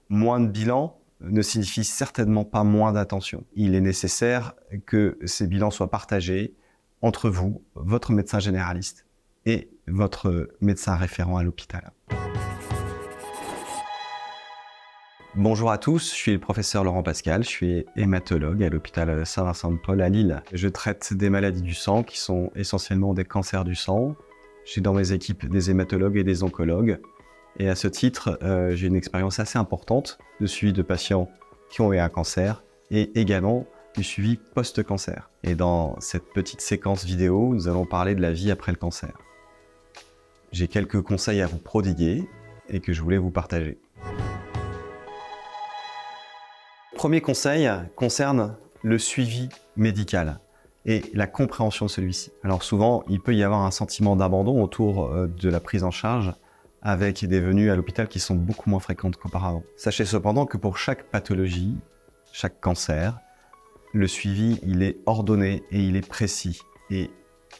Moins de bilan ne signifie certainement pas moins d'attention. Il est nécessaire que ces bilans soient partagés entre vous, votre médecin généraliste et votre médecin référent à l'hôpital. Bonjour à tous, je suis le professeur Laurent Pascal, je suis hématologue à l'hôpital Saint-Vincent-de-Paul à Lille. Je traite des maladies du sang qui sont essentiellement des cancers du sang. J'ai dans mes équipes des hématologues et des oncologues. Et à ce titre, j'ai une expérience assez importante de suivi de patients qui ont eu un cancer et également du suivi post-cancer. Et dans cette petite séquence vidéo, nous allons parler de la vie après le cancer. J'ai quelques conseils à vous prodiguer et que je voulais vous partager. Premier conseil concerne le suivi médical et la compréhension de celui-ci. Alors souvent, il peut y avoir un sentiment d'abandon autour de la prise en charge avec des venues à l'hôpital qui sont beaucoup moins fréquentes qu'auparavant. Sachez cependant que pour chaque pathologie, chaque cancer, le suivi, il est ordonné et il est précis et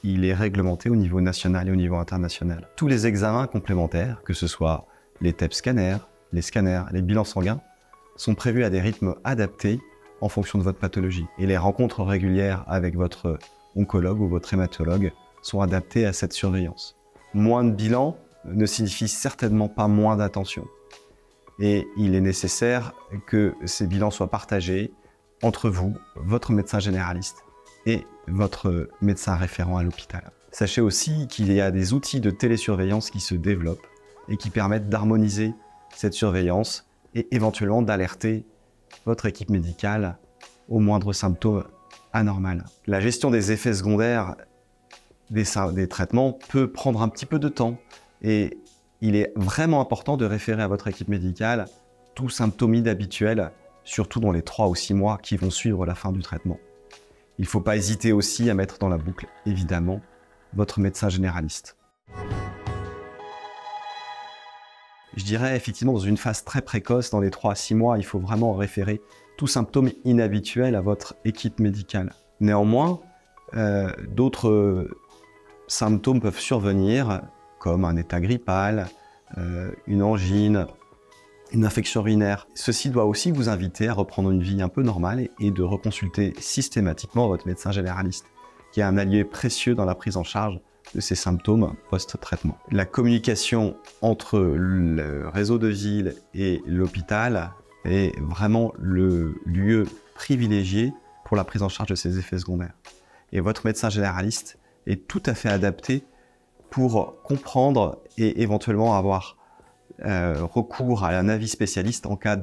il est réglementé au niveau national et au niveau international. Tous les examens complémentaires, que ce soit les TEP scanners, les bilans sanguins, sont prévus à des rythmes adaptés en fonction de votre pathologie. Et les rencontres régulières avec votre oncologue ou votre hématologue sont adaptées à cette surveillance. Moins de bilan ne signifie certainement pas moins d'attention. Et il est nécessaire que ces bilans soient partagés entre vous, votre médecin généraliste et votre médecin référent à l'hôpital. Sachez aussi qu'il y a des outils de télésurveillance qui se développent et qui permettent d'harmoniser cette surveillance et éventuellement d'alerter votre équipe médicale au moindre symptôme anormal. La gestion des effets secondaires des traitements peut prendre un petit peu de temps et il est vraiment important de référer à votre équipe médicale tout symptôme inhabituel, surtout dans les 3 ou 6 mois qui vont suivre la fin du traitement. Il ne faut pas hésiter aussi à mettre dans la boucle, évidemment, votre médecin généraliste. Je dirais effectivement dans une phase très précoce, dans les 3 à 6 mois, il faut vraiment référer tout symptôme inhabituel à votre équipe médicale. Néanmoins, d'autres symptômes peuvent survenir, comme un état grippal, une angine, une infection urinaire. Ceci doit aussi vous inviter à reprendre une vie un peu normale et de reconsulter systématiquement votre médecin généraliste, qui est un allié précieux dans la prise en charge de ces symptômes post-traitement. La communication entre le réseau de ville et l'hôpital est vraiment le lieu privilégié pour la prise en charge de ces effets secondaires. Et votre médecin généraliste est tout à fait adapté pour comprendre et éventuellement avoir recours à un avis spécialiste en cas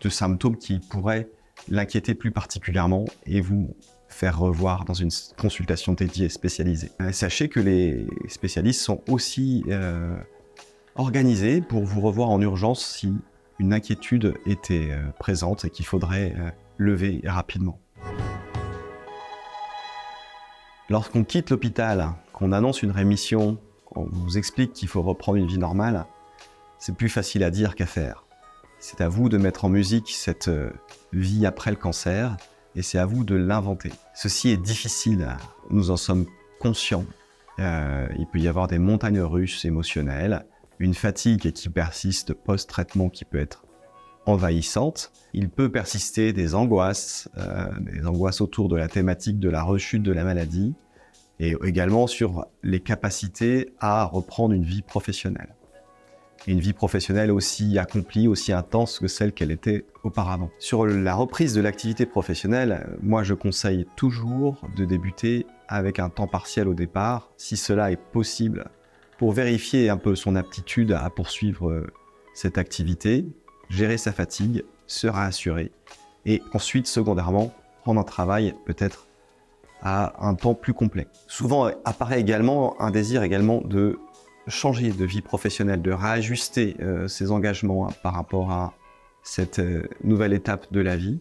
de symptômes qui pourraient l'inquiéter plus particulièrement et vous faire revoir dans une consultation dédiée spécialisée. Sachez que les spécialistes sont aussi organisés pour vous revoir en urgence si une inquiétude était présente et qu'il faudrait lever rapidement. Lorsqu'on quitte l'hôpital, qu'on annonce une rémission, qu'on vous explique qu'il faut reprendre une vie normale, c'est plus facile à dire qu'à faire. C'est à vous de mettre en musique cette vie après le cancer et c'est à vous de l'inventer. Ceci est difficile, nous en sommes conscients. Il peut y avoir des montagnes russes émotionnelles, une fatigue qui persiste post-traitement qui peut être envahissante. Il peut persister des angoisses autour de la thématique de la rechute de la maladie et également sur les capacités à reprendre une vie professionnelle. Une vie professionnelle aussi accomplie, aussi intense que celle qu'elle était auparavant. Sur la reprise de l'activité professionnelle, moi je conseille toujours de débuter avec un temps partiel au départ, si cela est possible, pour vérifier un peu son aptitude à poursuivre cette activité, gérer sa fatigue, se rassurer, et ensuite, secondairement, prendre un travail peut-être à un temps plus complet. Souvent apparaît également un désir de changer de vie professionnelle, de réajuster ses engagements par rapport à cette nouvelle étape de la vie.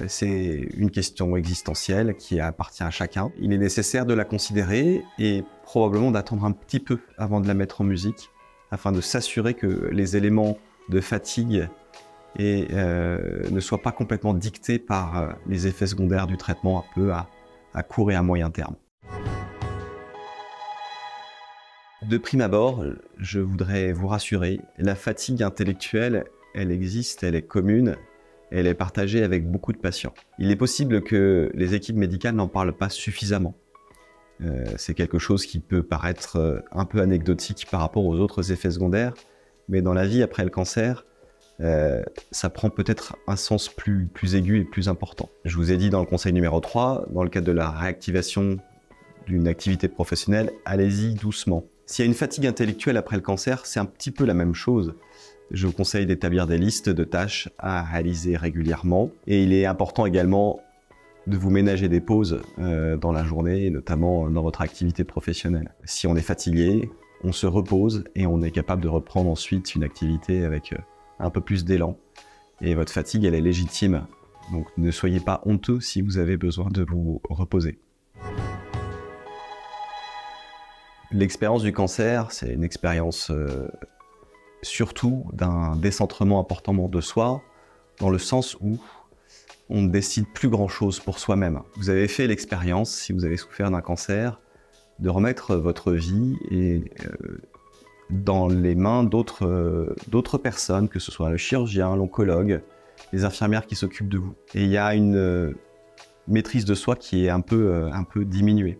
C'est une question existentielle qui appartient à chacun. Il est nécessaire de la considérer et probablement d'attendre un petit peu avant de la mettre en musique afin de s'assurer que les éléments de fatigue ne soient pas complètement dictés par les effets secondaires du traitement un peu à court et à moyen terme. De prime abord, je voudrais vous rassurer, la fatigue intellectuelle elle existe, elle est commune, elle est partagée avec beaucoup de patients. Il est possible que les équipes médicales n'en parlent pas suffisamment. C'est quelque chose qui peut paraître un peu anecdotique par rapport aux autres effets secondaires, mais dans la vie après le cancer, ça prend peut-être un sens plus aigu et plus important. Je vous ai dit dans le conseil numéro 3, dans le cadre de la réactivation d'une activité professionnelle, allez-y doucement. S'il y a une fatigue intellectuelle après le cancer, c'est un petit peu la même chose. Je vous conseille d'établir des listes de tâches à réaliser régulièrement. Et il est important également de vous ménager des pauses dans la journée, et notamment dans votre activité professionnelle. Si on est fatigué, on se repose et on est capable de reprendre ensuite une activité avec un peu plus d'élan. Et votre fatigue, elle est légitime. Donc ne soyez pas honteux si vous avez besoin de vous reposer. L'expérience du cancer, c'est une expérience surtout d'un décentrement important de soi, dans le sens où on ne décide plus grand-chose pour soi-même. Vous avez fait l'expérience, si vous avez souffert d'un cancer, de remettre votre vie dans les mains d'autres personnes, que ce soit le chirurgien, l'oncologue, les infirmières qui s'occupent de vous. Et il y a une maîtrise de soi qui est un peu diminuée.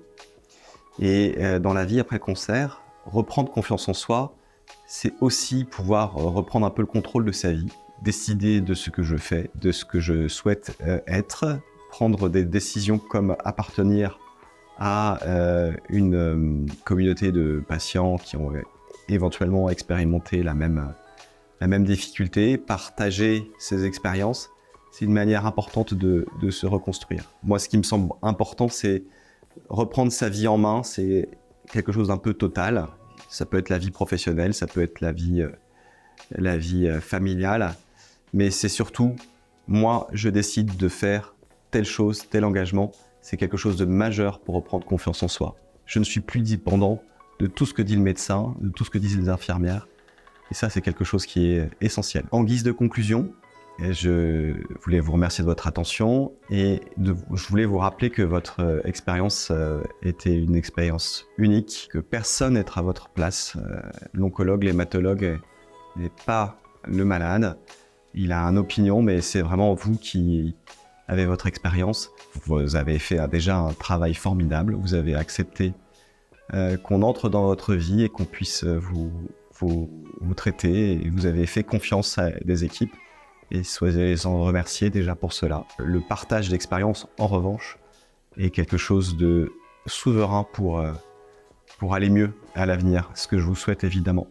Et dans la vie après le cancer, reprendre confiance en soi, c'est aussi pouvoir reprendre un peu le contrôle de sa vie, décider de ce que je fais, de ce que je souhaite être, prendre des décisions comme appartenir à une communauté de patients qui ont éventuellement expérimenté la même difficulté, partager ces expériences, c'est une manière importante de se reconstruire. Moi, ce qui me semble important, c'est reprendre sa vie en main, c'est quelque chose d'un peu total. Ça peut être la vie professionnelle, ça peut être la vie familiale, mais c'est surtout, moi, je décide de faire telle chose, tel engagement. C'est quelque chose de majeur pour reprendre confiance en soi. Je ne suis plus dépendant de tout ce que dit le médecin, de tout ce que disent les infirmières. Et ça, c'est quelque chose qui est essentiel. En guise de conclusion, je voulais vous remercier de votre attention et je voulais vous rappeler que votre expérience était une expérience unique, que personne n'est à votre place. L'oncologue, l'hématologue n'est pas le malade. Il a une opinion, mais c'est vraiment vous qui avez votre expérience. Vous avez fait déjà un travail formidable. Vous avez accepté qu'on entre dans votre vie et qu'on puisse vous traiter. Et vous avez fait confiance à des équipes. Et soyez en remercier déjà pour cela. Le partage d'expérience, en revanche, est quelque chose de souverain pour aller mieux à l'avenir, ce que je vous souhaite évidemment.